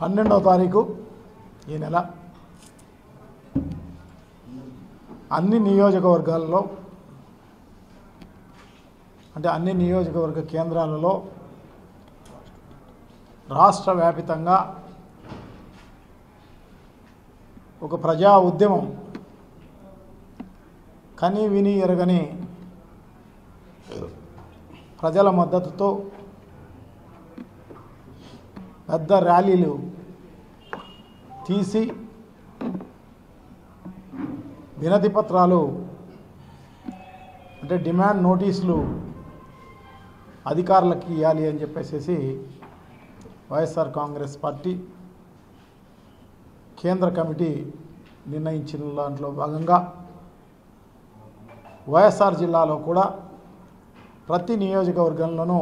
12వ తారీఖు ఈ నెల అన్ని నియోజకవర్గాల్లో అంటే అన్ని నియోజకవర్గ కేంద్రాలలో రాష్ట్ర వ్యాపితంగా ఒక ప్రజా ఉద్యమం కని విని ఎరగని ప్రజల మద్దతుతో పెద్ద ర్యాలీలు తీసి వినతి పత్రాలు అంటే డిమాండ్ నోటీసులు అధికారులకు ఇవ్వాలి అని చెప్పేసి వైఎస్ఆర్ కాంగ్రెస్ పార్టీ కేంద్ర కమిటీ నిర్ణయించిన దాంట్లో భాగంగా వైఎస్ఆర్ జిల్లాలో కూడా ప్రతి నియోజకవర్గంలోనూ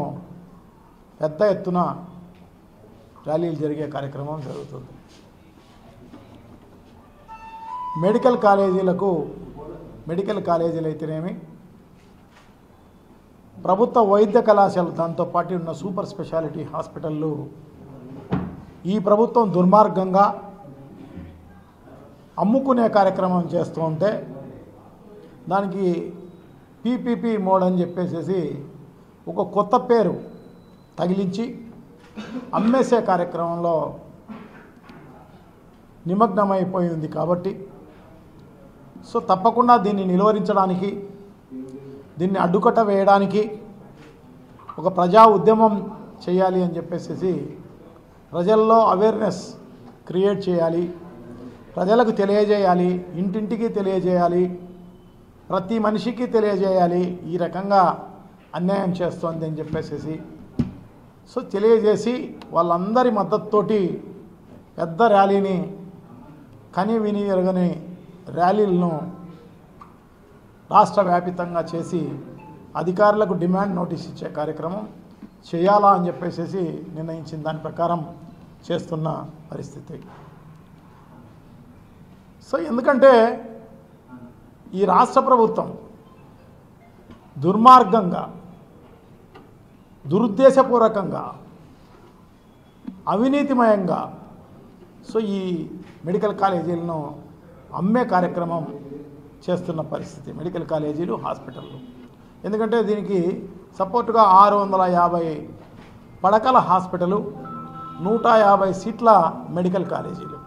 పెద్ద ఎత్తున ర్యాలీలు జరిగే కార్యక్రమం జరుగుతుంది. మెడికల్ కాలేజీలు అయితేనేమి, ప్రభుత్వ వైద్య కళాశాల దాంతోపాటు ఉన్న సూపర్ స్పెషాలిటీ హాస్పిటళ్ళు ఈ ప్రభుత్వం దుర్మార్గంగా అమ్ముకునే కార్యక్రమం చేస్తూ ఉంటే దానికి పీపీపీ మోడ్ అని చెప్పేసి ఒక కొత్త పేరు తగిలించి అమ్మేసే కార్యక్రమంలో నిమగ్నమైపోయింది. కాబట్టి సో తప్పకుండా దీన్ని నిలువరించడానికి, దీన్ని అడ్డుకట్ట వేయడానికి ఒక ప్రజా ఉద్యమం చేయాలి అని చెప్పేసి ప్రజల్లో అవేర్నెస్ క్రియేట్ చేయాలి, ప్రజలకు తెలియజేయాలి, ఇంటింటికి తెలియజేయాలి, ప్రతి మనిషికి తెలియజేయాలి ఈ రకంగా అన్యాయం చేస్తోంది అని చెప్పేసి సో తెలియజేసి వాళ్ళందరి మద్దతుతోటి పెద్ద ర్యాలీని కని విని ఎరగని ర్యాలీలను రాష్ట్ర వ్యాపితంగా చేసి అధికారులకు డిమాండ్ నోటీస్ ఇచ్చే కార్యక్రమం చేయాలా అని చెప్పేసి నిర్ణయించిన దాని ప్రకారం చేస్తున్న పరిస్థితి. సో ఎందుకంటే ఈ రాష్ట్ర ప్రభుత్వం దుర్మార్గంగా, దురుద్దేశపూర్వకంగా, అవినీతిమయంగా సో ఈ మెడికల్ కాలేజీలను అమ్మే కార్యక్రమం చేస్తున్న పరిస్థితి. మెడికల్ కాలేజీలు, హాస్పిటళ్ళు. ఎందుకంటే దీనికి సపోర్టుగా 650 పడకల హాస్పిటలు, 150 సీట్ల మెడికల్ కాలేజీలు.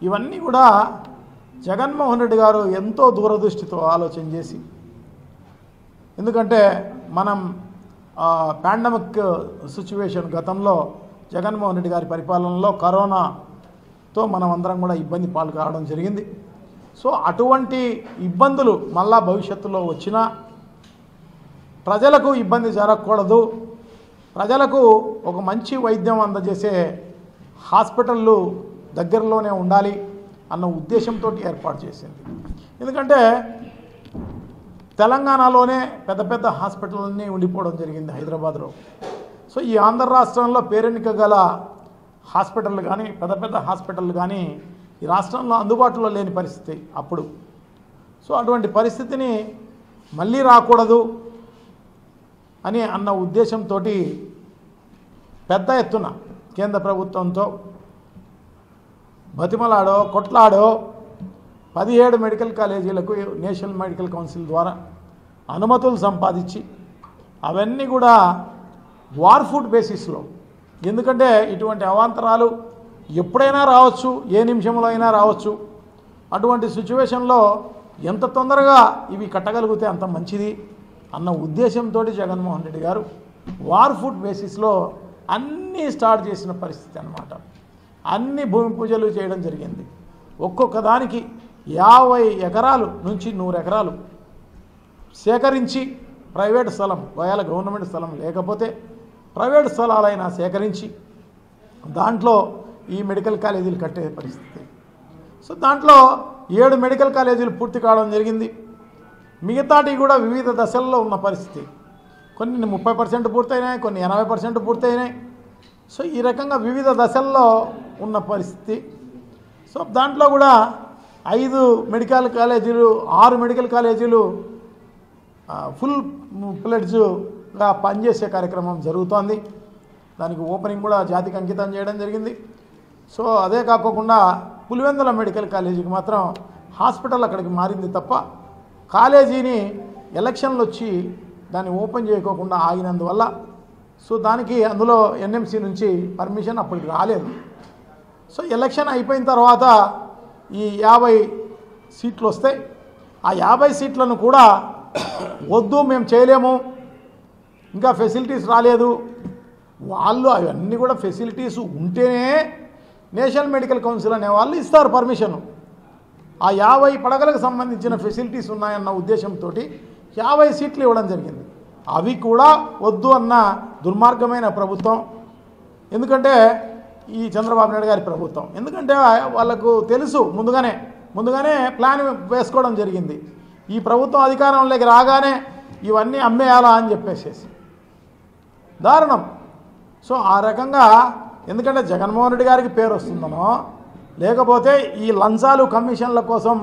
ఇవన్నీ కూడా జగన్మోహన్ రెడ్డి గారు ఎంతో దూరదృష్టితో ఆలోచన చేసి, ఎందుకంటే మనం పాండమిక్ సిచ్యువేషన్ గతంలో జగన్మోహన్ రెడ్డి గారి పరిపాలనలో కరోనాతో మనం అందరం కూడా ఇబ్బంది పాలు కావడం జరిగింది. సో అటువంటి ఇబ్బందులు మళ్ళా భవిష్యత్తులో వచ్చినా ప్రజలకు ఇబ్బంది జరగకూడదు, ప్రజలకు ఒక మంచి వైద్యం అందజేసే హాస్పిటళ్ళు దగ్గరలోనే ఉండాలి అన్న ఉద్దేశంతో ఏర్పాటు చేసింది. ఎందుకంటే తెలంగాణలోనే పెద్ద పెద్ద హాస్పిటళ్ళన్నీ ఉండిపోవడం జరిగింది హైదరాబాద్లో. సో ఈ ఆంధ్ర రాష్ట్రంలో పేరెన్నిక గల హాస్పిటళ్ళు కానీ, పెద్ద పెద్ద హాస్పిటళ్ళు కానీ ఈ రాష్ట్రంలో అందుబాటులో లేని పరిస్థితి అప్పుడు. సో అటువంటి పరిస్థితిని మళ్ళీ రాకూడదు అని అన్న ఉద్దేశంతో పెద్ద ఎత్తున కేంద్ర ప్రభుత్వంతో బతిమలాడో కొట్లాడో 17 మెడికల్ కాలేజీలకు నేషనల్ మెడికల్ కౌన్సిల్ ద్వారా అనుమతులు సంపాదించి అవన్నీ కూడా వార్ఫుడ్ బేసిస్లో, ఎందుకంటే ఇటువంటి అవాంతరాలు ఎప్పుడైనా రావచ్చు, ఏ నిమిషంలో అయినా రావచ్చు. అటువంటి సిచ్యువేషన్లో ఎంత తొందరగా ఇవి కట్టగలిగితే అంత మంచిది అన్న ఉద్దేశంతో జగన్మోహన్ రెడ్డి గారు వార్ఫుడ్ బేసిస్లో అన్నీ స్టార్ట్ చేసిన పరిస్థితి అన్నమాట. అన్ని భూమి పూజలు చేయడం జరిగింది. ఒక్కొక్క దానికి 50 ఎకరాలు నుంచి 100 ఎకరాలు సేకరించి ప్రైవేట్ స్థలం, ఒకవేళ గవర్నమెంట్ స్థలం లేకపోతే ప్రైవేట్ స్థలాలైనా సేకరించి దాంట్లో ఈ మెడికల్ కాలేజీలు కట్టే పరిస్థితి. సో దాంట్లో 7 మెడికల్ కాలేజీలు పూర్తి కావడం జరిగింది. మిగతాటి కూడా వివిధ దశల్లో ఉన్న పరిస్థితి. కొన్ని 30% పూర్తయినాయి, కొన్ని 80% పూర్తయినాయి. సో ఈ రకంగా వివిధ దశల్లో ఉన్న పరిస్థితి. సో దాంట్లో కూడా 5 మెడికల్ కాలేజీలు, 6 మెడికల్ కాలేజీలు ఫుల్ ఫ్లెడ్జ్గా పనిచేసే కార్యక్రమం జరుగుతోంది. దానికి ఓపెనింగ్ కూడా జాతికి అంకితం చేయడం జరిగింది. సో అదే కాకుండా పులివెందుల మెడికల్ కాలేజీకి మాత్రం హాస్పిటల్ అక్కడికి మారింది తప్ప కాలేజీని ఎలక్షన్లు వచ్చి దాన్ని ఓపెన్ చేయకోకుండా ఆగినందువల్ల సో దానికి అందులో ఎన్ఎంసీ నుంచి పర్మిషన్ అప్పటికి రాలేదు. సో ఎలక్షన్ అయిపోయిన తర్వాత ఈ 50 సీట్లు వస్తాయి. ఆ 50 సీట్లను కూడా వద్దు, మేము చేయలేము, ఇంకా ఫెసిలిటీస్ రాలేదు. వాళ్ళు అవన్నీ కూడా ఫెసిలిటీస్ ఉంటేనే నేషనల్ మెడికల్ కౌన్సిల్ అనే వాళ్ళు ఇస్తారు పర్మిషన్. ఆ 50 పడగలకు సంబంధించిన ఫెసిలిటీస్ ఉన్నాయన్న ఉద్దేశంతో 50 సీట్లు ఇవ్వడం జరిగింది. అవి కూడా వద్దు అన్న దుర్మార్గమైన ప్రభుత్వం. ఎందుకంటే ఈ చంద్రబాబు నాయుడు గారి ప్రభుత్వం, ఎందుకంటే వాళ్ళకు తెలుసు ముందుగానే ప్లాన్ వేసుకోవడం జరిగింది. ఈ ప్రభుత్వం అధికారంలోకి రాగానే ఇవన్నీ అమ్మేయాలా అని చెప్పేసి దారుణం. సో ఆ రకంగా ఎందుకంటే జగన్మోహన్ రెడ్డి గారికి పేరు వస్తుందనో లేకపోతే ఈ లంచాలు కమిషన్ల కోసం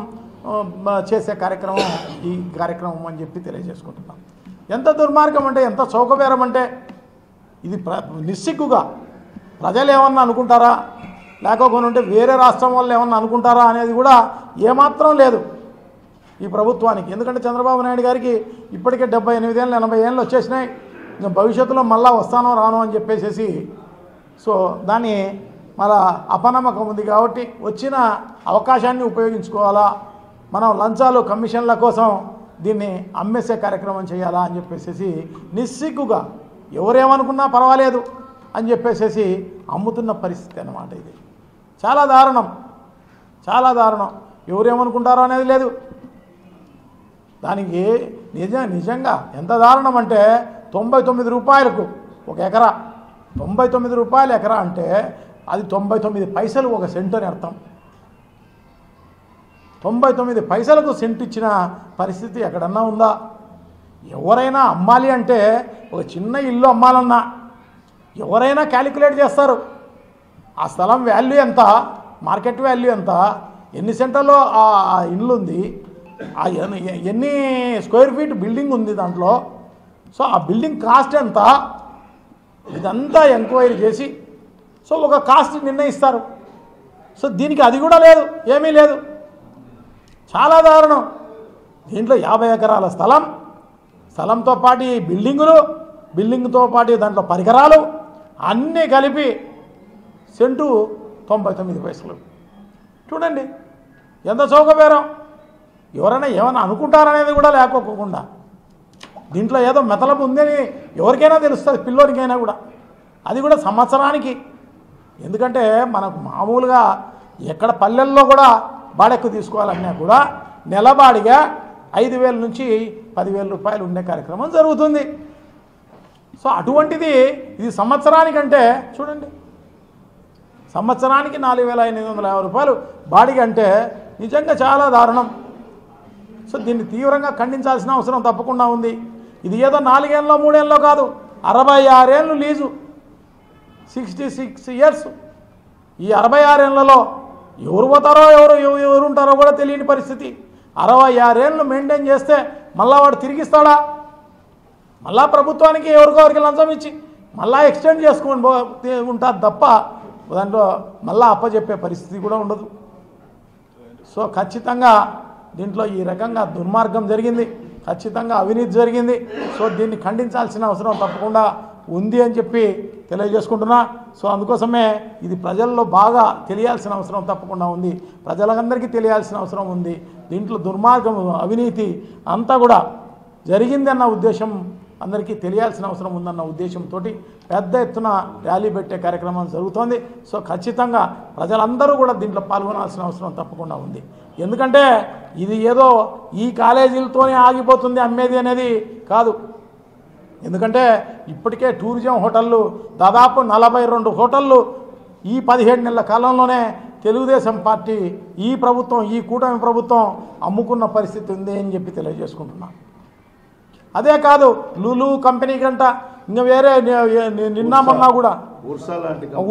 చేసే కార్యక్రమం ఈ కార్యక్రమం అని చెప్పి తెలియజేసుకుంటున్నాం. ఎంత దుర్మార్గం అంటే, ఎంత చౌకబేరం అంటే, ఇది నిస్సిగ్గుగా ప్రజలు ఏమన్నా అనుకుంటారా, లేకపోతే ఉంటే వేరే రాష్ట్రం వాళ్ళు ఏమన్నా అనుకుంటారా అనేది కూడా ఏమాత్రం లేదు ఈ ప్రభుత్వానికి. ఎందుకంటే చంద్రబాబు నాయుడు గారికి ఇప్పటికే 78 ఏళ్ళు 80 ఏళ్ళు వచ్చేసినాయి. ఇంకా భవిష్యత్తులో మళ్ళా వస్తానో రానో అని చెప్పేసి సో దాన్ని మళ్ళా అపనమ్మకం ఉంది. కాబట్టి వచ్చిన అవకాశాన్ని ఉపయోగించుకోవాలా, మనం లంచాలు కమిషన్ల కోసం దీన్ని అమ్మేసే కార్యక్రమం చేయాలా అని చెప్పేసి నిస్సిగ్గుగా ఎవరేమనుకున్నా పర్వాలేదు అని చెప్పేసి అమ్ముతున్న పరిస్థితి అన్నమాట. ఇది చాలా దారుణం, చాలా దారుణం. ఎవరేమనుకుంటారో అనేది లేదు దానికి. నిజంగా ఎంత దారుణం అంటే 99 రూపాయలకు ఒక ఎకరా, 99 రూపాయలు ఎకరా అంటే అది 99 పైసలు ఒక సెంటు అని అర్థం. 99 పైసలకు సెంటు ఇచ్చిన పరిస్థితి ఎక్కడన్నా ఉందా? ఎవరైనా అమ్మాలి అంటే ఒక చిన్న ఇల్లు అమ్మాలన్నా ఎవరైనా క్యాలిక్యులేట్ చేస్తారు. ఆ స్థలం వాల్యూ ఎంత, మార్కెట్ వాల్యూ ఎంత, ఎన్ని సెంటర్లో ఆ ఇల్లు ఉంది, ఎన్ని స్క్వేర్ ఫీట్ బిల్డింగ్ ఉంది దాంట్లో, సో ఆ బిల్డింగ్ కాస్ట్ ఎంత, ఇదంతా ఎంక్వైరీ చేసి సో ఒక కాస్ట్ నిర్ణయిస్తారు. సో దీనికి అది కూడా లేదు, ఏమీ లేదు. చాలా దారుణం. దీంట్లో 50 ఎకరాల స్థలంతో పాటు బిల్డింగ్తో పాటు దాంట్లో పరికరాలు అన్నీ కలిపి సెంటు 99 పైసలు. చూడండి ఎంత చౌకబేరం. ఎవరైనా ఏమైనా అనుకుంటారనేది కూడా లేకోకుండా దీంట్లో ఏదో మెతలపు ఉందని ఎవరికైనా తెలుస్తుంది, పిల్లోనికైనా కూడా. అది కూడా సంవత్సరానికి. ఎందుకంటే మనకు మామూలుగా ఎక్కడ పల్లెల్లో కూడా బాడెక్కు తీసుకోవాలన్నా కూడా నెలబాడిగా 5,000 నుంచి 10,000 రూపాయలు ఉండే కార్యక్రమం జరుగుతుంది. సో అటువంటిది ఇది సంవత్సరానికంటే చూడండి, సంవత్సరానికి 4,550 రూపాయలు బాడిగ అంటే నిజంగా చాలా దారుణం. సో దీన్ని తీవ్రంగా ఖండించాల్సిన అవసరం తప్పకుండా ఉంది. ఇది ఏదో 4 ఏళ్ళలో 3 ఏళ్ళలో కాదు, 66 ఏళ్ళు లీజు, 66 ఇయర్స్. ఈ 66 ఏళ్లలో ఎవరు పోతారో ఎవరు ఉంటారో కూడా తెలియని పరిస్థితి. 66 ఏళ్ళు మెయింటైన్ చేస్తే మళ్ళా వాడు తిరిగిస్తాడా? మళ్ళా ప్రభుత్వానికి ఎవరికొరికి లంచం ఇచ్చి మళ్ళా ఎక్స్టెండ్ చేసుకొని ఉంటుంది తప్ప దాంట్లో మళ్ళా అప్పచెప్పే పరిస్థితి కూడా ఉండదు. సో ఖచ్చితంగా దీంట్లో ఈ రకంగా దుర్మార్గం జరిగింది, ఖచ్చితంగా అవినీతి జరిగింది. సో దీన్ని ఖండించాల్సిన అవసరం తప్పకుండా ఉంది అని చెప్పి తెలియజేసుకుంటున్నా. సో అందుకోసమే ఇది ప్రజల్లో బాగా తెలియాల్సిన అవసరం తప్పకుండా ఉంది, ప్రజలందరికీ తెలియాల్సిన అవసరం ఉంది. దీంట్లో దుర్మార్గం, అవినీతి అంతా కూడా జరిగిందన్న ఉద్దేశం అందరికీ తెలియాల్సిన అవసరం ఉందన్న ఉద్దేశంతో పెద్ద ఎత్తున ర్యాలీ పెట్టే కార్యక్రమం జరుగుతోంది. సో ఖచ్చితంగా ప్రజలందరూ కూడా దీంట్లో పాల్గొనాల్సిన అవసరం తప్పకుండా ఉంది. ఎందుకంటే ఇది ఏదో ఈ కాలేజీలతోనే ఆగిపోతుంది అమ్మేది అనేది కాదు. ఎందుకంటే ఇప్పటికే టూరిజం హోటళ్ళు దాదాపు 42 హోటళ్ళు ఈ 17 నెలల కాలంలోనే తెలుగుదేశం పార్టీ ఈ ప్రభుత్వం, ఈ కూటమి ప్రభుత్వం అమ్ముకున్న పరిస్థితి ఉంది అని చెప్పి తెలియజేసుకుంటున్నాను. అదే కాదు, లులు కంపెనీ కంట ఇంకా వేరే నిన్న మొన్న కూడా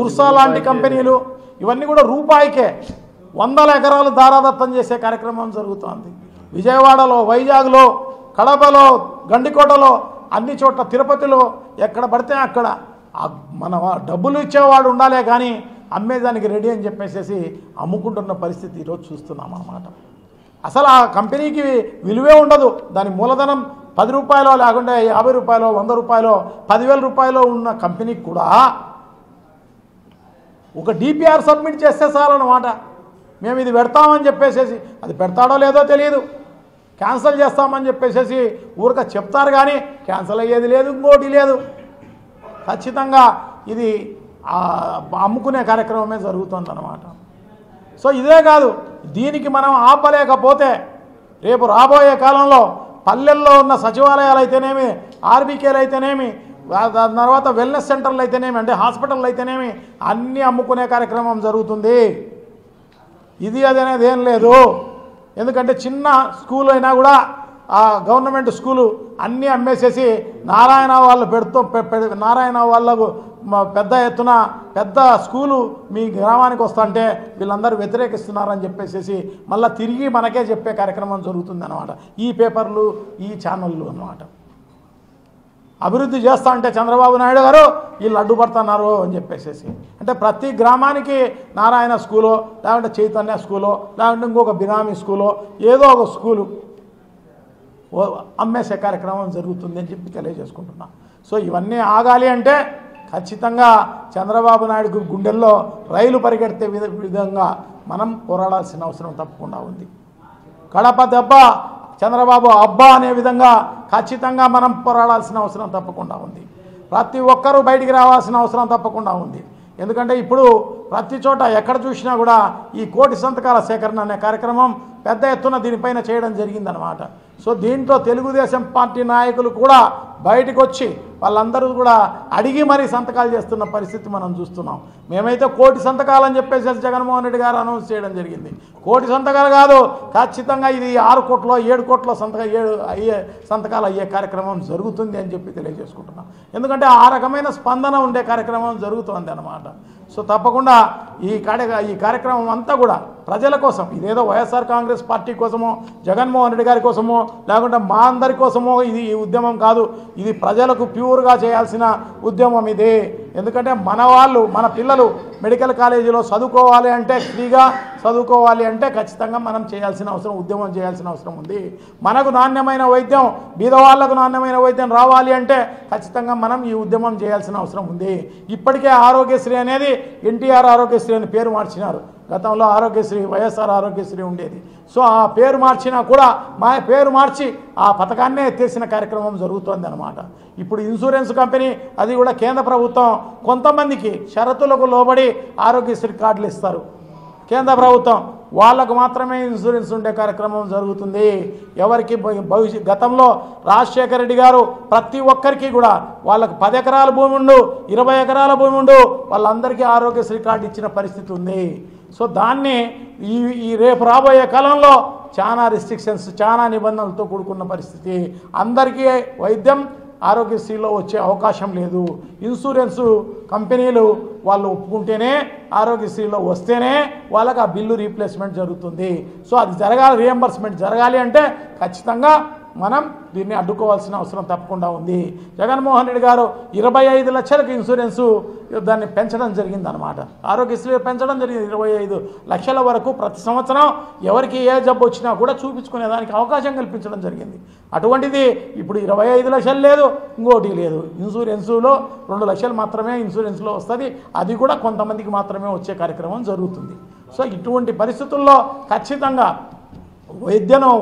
ఉర్సా లాంటి కంపెనీలు ఇవన్నీ కూడా రూపాయికే 100 ఎకరాలు దారాదత్తం చేసే కార్యక్రమం జరుగుతోంది. విజయవాడలో, వైజాగ్లో, కడపలో, గండికోటలో, అన్ని చోట్ల, తిరుపతిలో ఎక్కడ పడితే అక్కడ మన డబ్బులు ఇచ్చేవాడు ఉండాలే కానీ అమ్మేదానికి రెడీ అని చెప్పేసి అమ్ముకుంటున్న పరిస్థితి ఈరోజు చూస్తున్నాం అన్నమాట. అసలు ఆ కంపెనీకి విలువే ఉండదు. దాని మూలధనం 10 రూపాయలో లేకుంటే 50 రూపాయలో 100 రూపాయలో 10,000 రూపాయలో ఉన్న కంపెనీకి కూడా ఒక డిపిఆర్ సబ్మిట్ చేస్తే చాలన్నమాట. మేము ఇది పెడతామని చెప్పేసి అది పెడతాడో లేదో తెలియదు, క్యాన్సిల్ చేస్తామని చెప్పేసి ఊరిక చెప్తారు కానీ క్యాన్సిల్ అయ్యేది లేదు, ఇంకోటి లేదు. ఖచ్చితంగా ఇది అమ్ముకునే కార్యక్రమమే జరుగుతుందన్నమాట. సో ఇదే కాదు, దీనికి మనం ఆపలేకపోతే రేపు రాబోయే కాలంలో పల్లెల్లో ఉన్న సచివాలయాలు అయితేనేమి, ఆర్బీకేలు అయితేనేమి, దాని తర్వాత వెల్నెస్ సెంటర్లు అయితేనేమి, అంటే హాస్పిటల్ అయితేనేమి అన్నీ అమ్ముకునే కార్యక్రమం జరుగుతుంది. ఇది అది అనేది ఏం లేదు. ఎందుకంటే చిన్న స్కూల్ అయినా కూడా ఆ గవర్నమెంట్ స్కూలు అన్నీ అమ్మేసేసి నారాయణ వాళ్ళు నారాయణ వాళ్ళకు పెద్ద ఎత్తున పెద్ద స్కూలు మీ గ్రామానికి వస్తుంటే వీళ్ళందరూ వ్యతిరేకిస్తున్నారని చెప్పేసి మళ్ళీ తిరిగి మనకే చెప్పే కార్యక్రమం జరుగుతుంది అన్నమాట. ఈ పేపర్లు, ఈ ఛానళ్ళు అన్నమాట. అభివృద్ధి చేస్తా అంటే చంద్రబాబు నాయుడు గారు వీళ్ళు అడ్డుపడుతున్నారు అని చెప్పేసి, అంటే ప్రతి గ్రామానికి నారాయణ స్కూలో లేకుంటే చైతన్య స్కూలో లేకుంటే ఇంకొక బినామీ స్కూలో ఏదో ఒక స్కూలు అమ్మేసే కార్యక్రమం జరుగుతుంది అని చెప్పి తెలియజేసుకుంటున్నా. సో ఇవన్నీ ఆగాలి అంటే ఖచ్చితంగా చంద్రబాబు నాయుడు గుండెల్లో రైలు పరిగెడితే విధంగా మనం పోరాడాల్సిన అవసరం తప్పకుండా ఉంది. కడప దెబ్బ చంద్రబాబు అబ్బా అనే విధంగా ఖచ్చితంగా మనం పోరాడాల్సిన అవసరం తప్పకుండా ఉంది. ప్రతి ఒక్కరూ బయటికి రావాల్సిన అవసరం తప్పకుండా ఉంది. ఎందుకంటే ఇప్పుడు ప్రతి చోట ఎక్కడ చూసినా కూడా ఈ 1,00,00,000 సంతకాల సేకరణ అనే కార్యక్రమం పెద్ద ఎత్తున దీనిపైన చేయడం జరిగిందనమాట. సో దీంట్లో తెలుగుదేశం పార్టీ నాయకులు కూడా బయటకు వచ్చి వాళ్ళందరూ కూడా అడిగి మరీ సంతకాలు చేస్తున్న పరిస్థితి మనం చూస్తున్నాం. మేమైతే 1,00,00,000 సంతకాలు అని చెప్పేసి జగన్మోహన్ రెడ్డి గారు అనౌన్స్ చేయడం జరిగింది. 1,00,00,000 సంతకాలు కాదు, ఖచ్చితంగా ఇది 6 కోట్ల 7 కోట్ల సంతకాలు అయ్యే కార్యక్రమం జరుగుతుంది అని చెప్పి తెలియజేసుకుంటున్నాం. ఎందుకంటే ఆ రకమైన స్పందన ఉండే కార్యక్రమం జరుగుతుంది అన్నమాట. సో తప్పకుండా ఈ కార్యక్రమం అంతా కూడా ప్రజల కోసం, ఇదేదో వైఎస్ఆర్ కాంగ్రెస్ పార్టీ కోసమో జగన్మోహన్ రెడ్డి గారి కోసమో లేకుంటే మా అందరి కోసమో ఇది ఈ ఉద్యమం కాదు. ఇది ప్రజలకు ప్యూర్గా చేయాల్సిన ఉద్యమం ఇది. ఎందుకంటే మన వాళ్ళు, మన పిల్లలు మెడికల్ కాలేజీలో చదువుకోవాలి అంటే, ఫ్రీగా చదువుకోవాలి అంటే ఖచ్చితంగా మనం చేయాల్సిన అవసరం, ఉద్యమం చేయాల్సిన అవసరం ఉంది. మనకు నాణ్యమైన వైద్యం, బీదవాళ్లకు నాణ్యమైన వైద్యం రావాలి అంటే ఖచ్చితంగా మనం ఈ ఉద్యమం చేయాల్సిన అవసరం ఉంది. ఇప్పటికే ఆరోగ్యశ్రీ అనేది ఎన్టీఆర్ ఆరోగ్యశ్రీ అని పేరు మార్చినారు. గతంలో ఆరోగ్యశ్రీ వైఎస్ఆర్ ఆరోగ్యశ్రీ ఉండేది. సో ఆ పేరు మార్చినా కూడా మా పేరు మార్చి ఆ పథకాన్నే ఎత్తేసిన కార్యక్రమం జరుగుతోంది అన్నమాట. ఇప్పుడు ఇన్సూరెన్స్ కంపెనీ అది కూడా కేంద్ర ప్రభుత్వం కొంతమందికి షరతులకు లోబడి ఆరోగ్యశ్రీ కార్డులు ఇస్తారు. కేంద్ర ప్రభుత్వం వాళ్ళకు మాత్రమే ఇన్సూరెన్స్ ఉండే కార్యక్రమం జరుగుతుంది. ఎవరికి గతంలో రాజశేఖర రెడ్డి గారు ప్రతి ఒక్కరికి కూడా వాళ్ళకు 10 ఎకరాల భూమి ఉండు, 20 ఎకరాల భూమి ఉండు, వాళ్ళందరికీ ఆరోగ్యశ్రీ కార్డు ఇచ్చిన పరిస్థితి ఉంది. సో దాన్ని ఈ రేపు రాబోయే కాలంలో చాలా రిస్ట్రిక్షన్స్, చాలా నిబంధనలతో కూడుకున్న పరిస్థితి. అందరికీ వైద్యం ఆరోగ్యశ్రీలో వచ్చే అవకాశం లేదు. ఇన్సూరెన్సు కంపెనీలు వాళ్ళు ఒప్పుకుంటేనే, ఆరోగ్యశ్రీలో వస్తేనే వాళ్ళకి ఆ బిల్లు రీప్లేస్మెంట్ జరుగుతుంది. సో అది జరగాలి, రియంబర్స్మెంట్ జరగాలి అంటే ఖచ్చితంగా మనం దీన్ని అడ్డుకోవాల్సిన అవసరం తప్పకుండా ఉంది. జగన్మోహన్ రెడ్డి గారు 25 లక్షలకు ఇన్సూరెన్సు దాన్ని పెంచడం జరిగిందనమాట. ఆరోగ్యశ్రీ పెంచడం జరిగింది 25 లక్షల వరకు ప్రతి సంవత్సరం ఎవరికి ఏ జబ్బు వచ్చినా కూడా చూపించుకునే దానికి అవకాశం కల్పించడం జరిగింది. అటువంటిది ఇప్పుడు 25 లక్షలు లేదు, ఇంకోటి లేదు. ఇన్సూరెన్సులో 2 లక్షలు మాత్రమే ఇన్సూరెన్స్లో వస్తుంది. అది కూడా కొంతమందికి మాత్రమే వచ్చే కార్యక్రమం జరుగుతుంది. సో ఇటువంటి పరిస్థితుల్లో ఖచ్చితంగా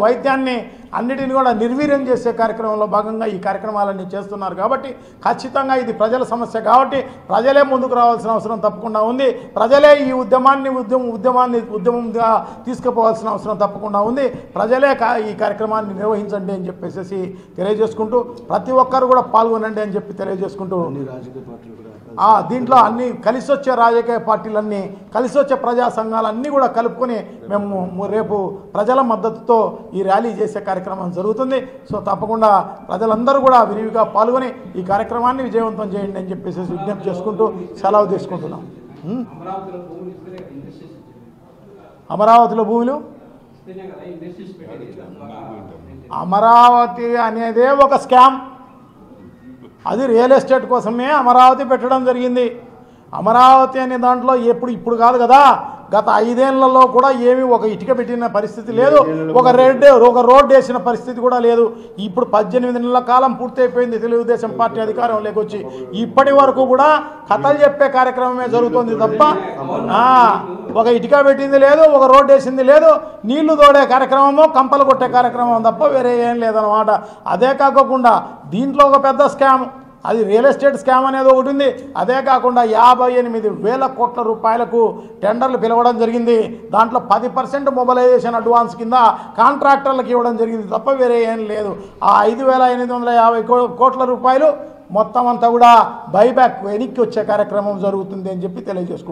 వైద్యాన్ని అన్నిటిని కూడా నిర్వీర్యం చేసే కార్యక్రమంలో భాగంగా ఈ కార్యక్రమాలన్నీ చేస్తున్నారు. కాబట్టి ఖచ్చితంగా ఇది ప్రజల సమస్య కాబట్టి ప్రజలే ముందుకు రావాల్సిన అవసరం తప్పకుండా ఉంది. ప్రజలే ఈ ఉద్యమంగా తీసుకుపోవాల్సిన అవసరం తప్పకుండా ఉంది. ప్రజలే ఈ కార్యక్రమాన్ని నిర్వహించండి అని చెప్పేసి తెలియజేసుకుంటూ, ప్రతి ఒక్కరు కూడా పాల్గొనండి అని చెప్పి తెలియజేసుకుంటూ, దీంట్లో అన్ని కలిసి వచ్చే రాజకీయ పార్టీలన్నీ, కలిసి వచ్చే ప్రజా సంఘాలన్నీ కూడా కలుపుకొని మేము రేపు ప్రజల మద్దతుతో ఈ ర్యాలీ చేసే కార్యక్రమం జరుగుతుంది. సో తప్పకుండా ప్రజలందరూ కూడా విరివిగా పాల్గొని ఈ కార్యక్రమాన్ని విజయవంతం చేయండి అని చెప్పేసి విజ్ఞప్తి చేసుకుంటూ సెలవు తీసుకుంటున్నాం. అమరావతిలో భూములు, అమరావతి అనేదే ఒక స్కామ్. అది రియల్ ఎస్టేట్ కోసమే అమరావతి పెట్టడం జరిగింది. అమరావతి అనే దాంట్లో ఇప్పుడు కాదు కదా, గత 5 ఏళ్లలో కూడా ఏమీ ఒక ఇటుక పెట్టిన పరిస్థితి లేదు, ఒక రోడ్డు వేసిన పరిస్థితి కూడా లేదు. ఇప్పుడు 18 నెలల కాలం పూర్తయిపోయింది తెలుగుదేశం పార్టీ అధికారంలోకి వచ్చి. ఇప్పటి వరకు కూడా కథలు చెప్పే కార్యక్రమమే జరుగుతుంది తప్ప ఒక ఇటుక పెట్టింది లేదు, ఒక రోడ్డు వేసింది లేదు, నీళ్లు తోడే కార్యక్రమము, కంపలు కొట్టే కార్యక్రమం తప్ప వేరే ఏం లేదన్నమాట. అదే కాకుండా దీంట్లో ఒక పెద్ద స్కామ్, అది రియల్ ఎస్టేట్ స్కామ్ అనేది ఒకటి ఉంది. అదే కాకుండా 58,000 కోట్ల రూపాయలకు టెండర్లు పిలవడం జరిగింది. దాంట్లో 10% మొబిలైజేషన్ అడ్వాన్స్ కింద కాంట్రాక్టర్లకు ఇవ్వడం జరిగింది తప్ప వేరే ఏం లేదు. ఆ 5,850 కోట్ల రూపాయలు మొత్తం అంతా కూడా బైబ్యాక్ వెనక్కి వచ్చే కార్యక్రమం జరుగుతుంది అని చెప్పి తెలియజేసుకుంటున్నాను.